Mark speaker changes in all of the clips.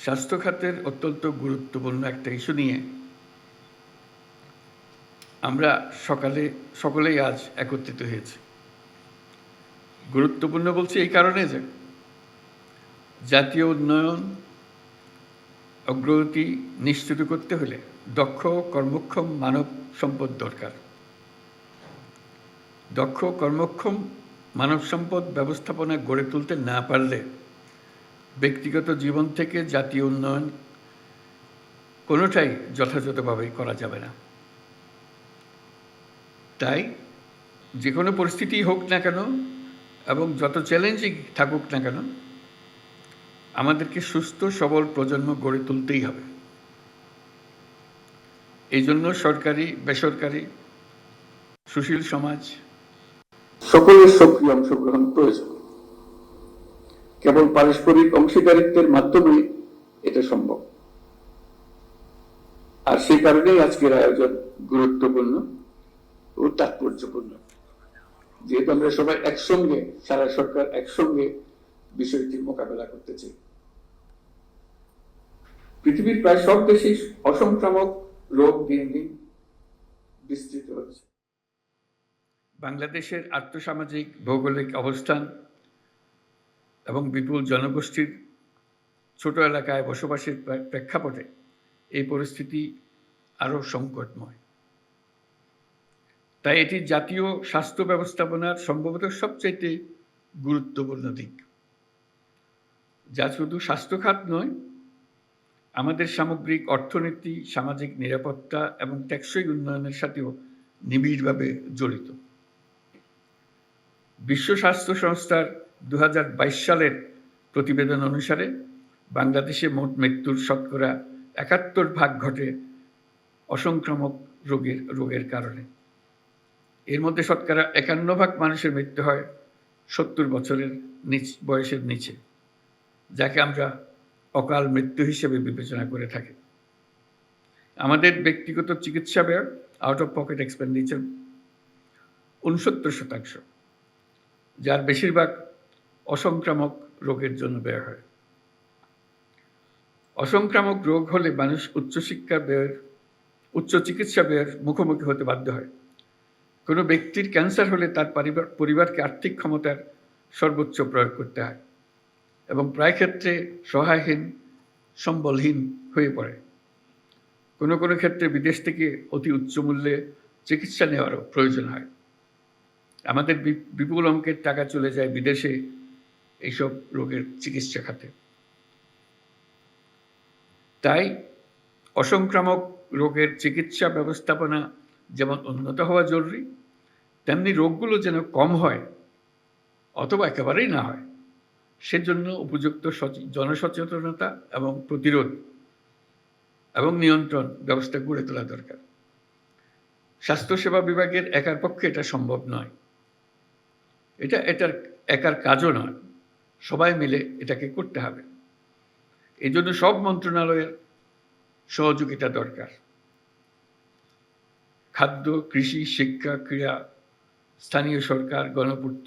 Speaker 1: স্বাস্থ্য খাতের অত্যন্ত গুরুত্বপূর্ণ একটা ইস্যু নিয়ে আমরা সকলেই আজ একত্রিত হয়েছি। গুরুত্বপূর্ণ বলছি এই কারণে যে জাতীয় উন্নয়ন অগ্রগতি নিশ্চিত করতে হলে দক্ষ কর্মক্ষম মানব সম্পদ দরকার। দক্ষ কর্মক্ষম মানব সম্পদ ব্যবস্থাপনা গড়ে তুলতে না পারলে ব্যক্তিগত জীবন থেকে জাতীয় উন্নয়ন কোনোটাই যথাযথভাবে করা যাবে না। তাই যে কোনো পরিস্থিতি হোক না কেন এবং যত চ্যালেঞ্জিং থাকুক না কেন, আমাদেরকে সুস্থ সবল প্রজন্ম গড়ে তুলতেই হবে। এই জন্য সরকারি বেসরকারি সুশীল সমাজ সকলের সক্রিয় অংশগ্রহণ প্রয়োজন। কেবল পারস্পরিক অংশীদারিত্বের মাধ্যমে এটা সম্ভব। আর সেই কারণেই আজকের আয়োজন গুরুত্বপূর্ণ ও তাৎপর্যপূর্ণ। যেহেতু আমরা সবাই একসঙ্গে, সারা সরকার একসঙ্গে বিষয়টির মোকাবেলা করতে চাই। পৃথিবীর প্রায় সব দেশেই অসংক্রামক রোগ দিন দিন বিস্তৃত হচ্ছে। বাংলাদেশের আর্থসামাজিক ভৌগোলিক অবস্থান এবং বিপুল জনগোষ্ঠীর ছোট এলাকায় বসবাসের প্রেক্ষাপটে এই পরিস্থিতি আরও সংকটময়। তাই এটি জাতীয় স্বাস্থ্য ব্যবস্থাপনার সম্ভবত সবচাইতে গুরুত্বপূর্ণ দিক, যা শুধু স্বাস্থ্য খাত নয়, আমাদের সামগ্রিক অর্থনীতি, সামাজিক নিরাপত্তা এবং টেকসই উন্নয়নের সাথেও নিবিড়ভাবে জড়িত। বিশ্ব স্বাস্থ্য সংস্থার 2022 সালের প্রতিবেদন অনুসারে বাংলাদেশে মোট মৃত্যুর শতকরা 71% ঘটে অসংক্রামক রোগের কারণে। এর মধ্যে শতকরা 51% মানুষের মৃত্যু হয় 70 বছরের বয়সের নিচে, যাকে আমরা অকাল মৃত্যু হিসেবে বিবেচনা করে থাকি। আমাদের ব্যক্তিগত চিকিৎসা ব্যয়, আউট অফ পকেট এক্সপেন্ডিচার 69%, যার বেশিরভাগ অসংক্রামক রোগের জন্য ব্যয় হয়। অসংক্রামক রোগ হলে মানুষ উচ্চ চিকিৎসা ব্যয়ের মুখোমুখি হতে বাধ্য হয়। কোনো ব্যক্তির ক্যান্সার হলে তার পরিবারকে আর্থিক ক্ষমতার সর্বোচ্চ প্রয়োগ করতে হয় এবং প্রায় ক্ষেত্রে সহায়হীন, সম্বলহীন হয়ে পড়ে। কোনো কোনো ক্ষেত্রে বিদেশ থেকে অতি উচ্চ মূল্যে চিকিৎসা নেওয়ারও প্রয়োজন হয়। আমাদের বিপুল অঙ্কের টাকা চলে যায় বিদেশে এইসব রোগের চিকিৎসা খাতে। তাই অসংক্রামক রোগের চিকিৎসা ব্যবস্থাপনা যেমন উন্নত হওয়া জরুরি, তেমনি রোগগুলো যেন কম হয় অথবা একেবারেই না হয়, সেজন্য উপযুক্ত জনসচেতনতা এবং প্রতিরোধ এবং নিয়ন্ত্রণ ব্যবস্থা গড়ে তোলা দরকার। স্বাস্থ্যসেবা বিভাগের একার পক্ষে এটা সম্ভব নয়, এটার একার কাজও নয়, সবাই মিলে এটাকে করতে হবে। এই জন্য সব মন্ত্রণালয়ের সহযোগিতা দরকার। খাদ্য, কৃষি, শিক্ষা, ক্রীড়া, স্থানীয় সরকার, গণপূর্ত,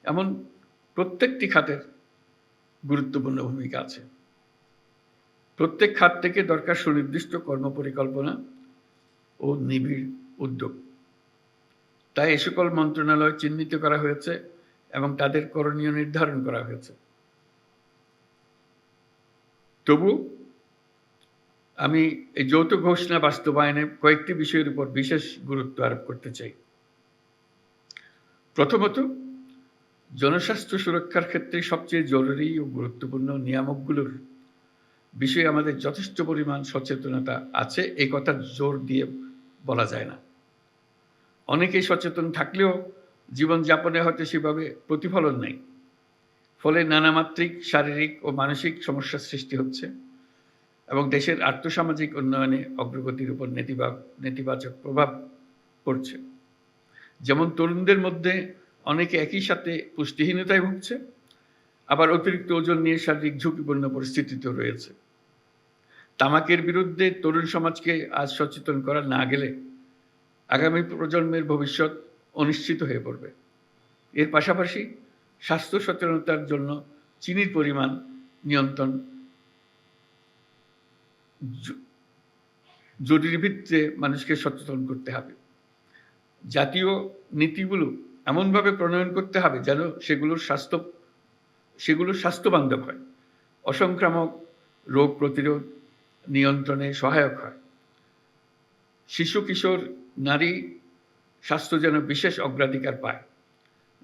Speaker 1: এমন প্রত্যেকটি খাতের গুরুত্বপূর্ণ ভূমিকা আছে। প্রত্যেক খাত থেকে দরকার সুনির্দিষ্ট কর্মপরিকল্পনা ও নিবিড় উদ্যোগ। তাই এ সকল মন্ত্রণালয় চিহ্নিত করা হয়েছে এবং তাদের করণীয় নির্ধারণ করা হয়েছে। তবু আমি এই যৌথ ঘোষণা বাস্তবায়নে কয়েকটি বিষয়ের উপর বিশেষ গুরুত্ব আরোপ করতে চাই। প্রথমত, জনস্বাস্থ্য সুরক্ষার ক্ষেত্রে সবচেয়ে জরুরি ও গুরুত্বপূর্ণ নিয়ামকগুলোর বিষয়ে আমাদের যথেষ্ট পরিমাণ সচেতনতা আছে, এই কথা জোর দিয়ে বলা যায় না। অনেকেই সচেতন থাকলেও জীবনযাপনে হয়তো সেভাবে প্রতিফলন নেই। ফলে নানামাত্রিক শারীরিক ও মানসিক সমস্যার সৃষ্টি হচ্ছে এবং দেশের আর্থসামাজিক উন্নয়নে অগ্রগতির উপর নেতিবাচক প্রভাব পড়ছে। যেমন তরুণদের মধ্যে অনেকে একই সাথে পুষ্টিহীনতায় ভুগছে, আবার অতিরিক্ত ওজন নিয়ে শারীরিক ঝুঁকিপূর্ণ পরিস্থিতিতেও রয়েছে। তামাকের বিরুদ্ধে তরুণ সমাজকে আজ সচেতন করা না গেলে আগামী প্রজন্মের ভবিষ্যৎ অনিশ্চিত হয়ে পড়বে। এর পাশাপাশি স্বাস্থ্য সচেতনতার জন্য চিনির পরিমাণ নিয়ন্ত্রণ জ- জরুরি ভিত্তিতে মানুষকে সচেতন করতে হবে। জাতীয় নীতিগুলো এমনভাবে প্রণয়ন করতে হবে যেন সেগুলো স্বাস্থ্য বান্ধব হয়, অসংক্রামক রোগ প্রতিরোধ নিয়ন্ত্রণে সহায়ক হয়। শিশু কিশোর নারী স্বাস্থ্য যেন বিশেষ অগ্রাধিকার পায়।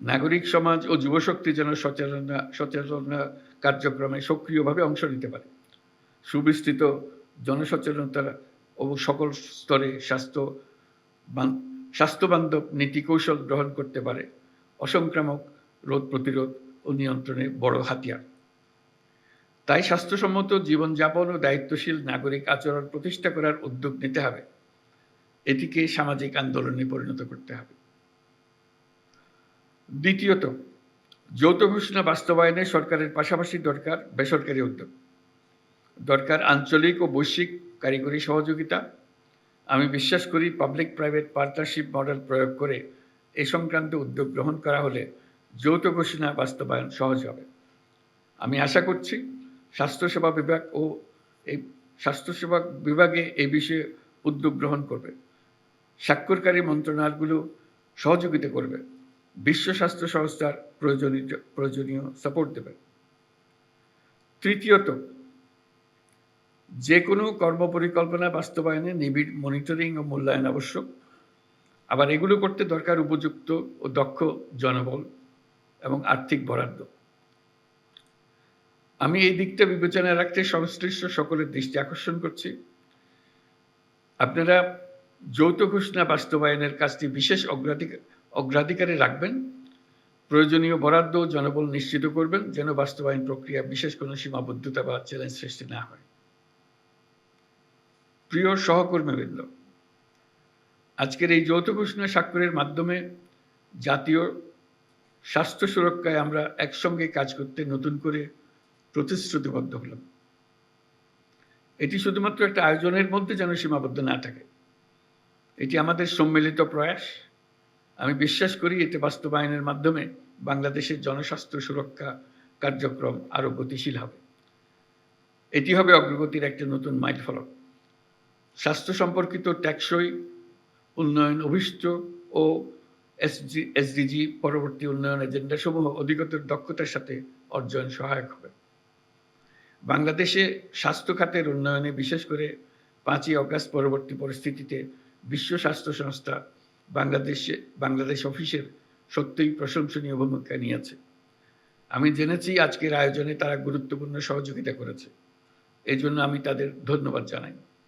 Speaker 1: নাগরিক সমাজ ও যুবশক্তি যেন সচেতনতা কার্যক্রমে সক্রিয়ভাবে অংশ নিতে পারে। সুবিস্তৃত জনসচেতনতা ও সকল স্তরে স্বাস্থ্যবান্ধব নীতি কৌশল গ্রহণ করতে পারে অসংক্রামক রোগ প্রতিরোধ ও নিয়ন্ত্রণে বড় হাতিয়ার। তাই স্বাস্থ্যসম্মত জীবনযাপন ও দায়িত্বশীল নাগরিক আচরণ প্রতিষ্ঠা করার উদ্যোগ নিতে হবে। এটিকে সামাজিক আন্দোলনে পরিণত করতে হবে। দ্বিতীয়ত, যৌথ ঘোষণা বাস্তবায়নে সরকারের পাশাপাশি দরকার বেসরকারি উদ্যোগ, দরকার আঞ্চলিক ও বৈশ্বিক কারিগরি সহযোগিতা। আমি বিশ্বাস করি পাবলিক প্রাইভেট পার্টনারশিপ মডেল প্রয়োগ করে এ সংক্রান্ত উদ্যোগ গ্রহণ করা হলে যৌথ ঘোষণা বাস্তবায়ন সহজ হবে। আমি আশা করছি স্বাস্থ্যসেবা বিভাগে এই বিষয়ে উদ্যোগ গ্রহণ করবে, স্বাক্ষরকারী মন্ত্রণালয়গুলো সহযোগিতা করবে, বিশ্ব স্বাস্থ্য সংস্থার প্রয়োজনীয় সাপোর্ট দেবে। তৃতীয়ত, যে কোনো কর্মপরিকল্পনা বাস্তবায়নে নিবিড় মনিটরিং ও মূল্যায়ন আবশ্যক। আবার এগুলো করতে দরকার উপযুক্ত ও দক্ষ জনবল এবং আর্থিক বরাদ্দ। আমি এই দিকটা বিবেচনায় রাখতে সংশ্লিষ্ট সকলের দৃষ্টি আকর্ষণ করছি। আপনারা যৌথ ঘোষণা বাস্তবায়নের কাজটি বিশেষ অগ্রাধিকারে রাখবেন, প্রয়োজনীয় বরাদ্দ ও জনবল নিশ্চিত করবেন যেন বাস্তবায়ন প্রক্রিয়া বিশেষ কোনো সীমাবদ্ধতা বা চ্যালেঞ্জ সৃষ্টি না হয়। প্রিয় সহকর্মীবৃন্দ, আজকের এই যৌথ ঘোষণা স্বাক্ষরের মাধ্যমে জাতীয় স্বাস্থ্য সুরক্ষায় আমরা একসঙ্গে কাজ করতে নতুন করে প্রতিশ্রুতিবদ্ধ হলাম। এটি শুধুমাত্র একটা আয়োজনের মধ্যে যেন সীমাবদ্ধ না থাকে, এটি আমাদের সম্মিলিত প্রয়াস। আমি বিশ্বাস করি এতে বাস্তবায়নের মাধ্যমে বাংলাদেশের জনস্বাস্থ্য সুরক্ষা কার্যক্রম আরও গতিশীল হবে। এটি হবে অগ্রগতির একটা নতুন মাইলফলক। স্বাস্থ্য সম্পর্কিত টেকসই উন্নয়ন অভিষ্ট ও এসডিজি পরবর্তী উন্নয়ন এজেন্ডাসমূহ অধিকতর দক্ষতার সাথে অর্জন সহায়ক হবে। বাংলাদেশে স্বাস্থ্য খাতের উন্নয়নে বিশেষ করে 5ই অগাস্ট পরবর্তী পরিস্থিতিতে বিশ্ব স্বাস্থ্য সংস্থা বাংলাদেশ অফিসের সত্যিই প্রশংসনীয় ভূমিকা নিয়েছে। আমি জেনেছি আজকের আয়োজনে তারা গুরুত্বপূর্ণ সহযোগিতা করেছে, এই জন্য আমি তাদের ধন্যবাদ জানাই।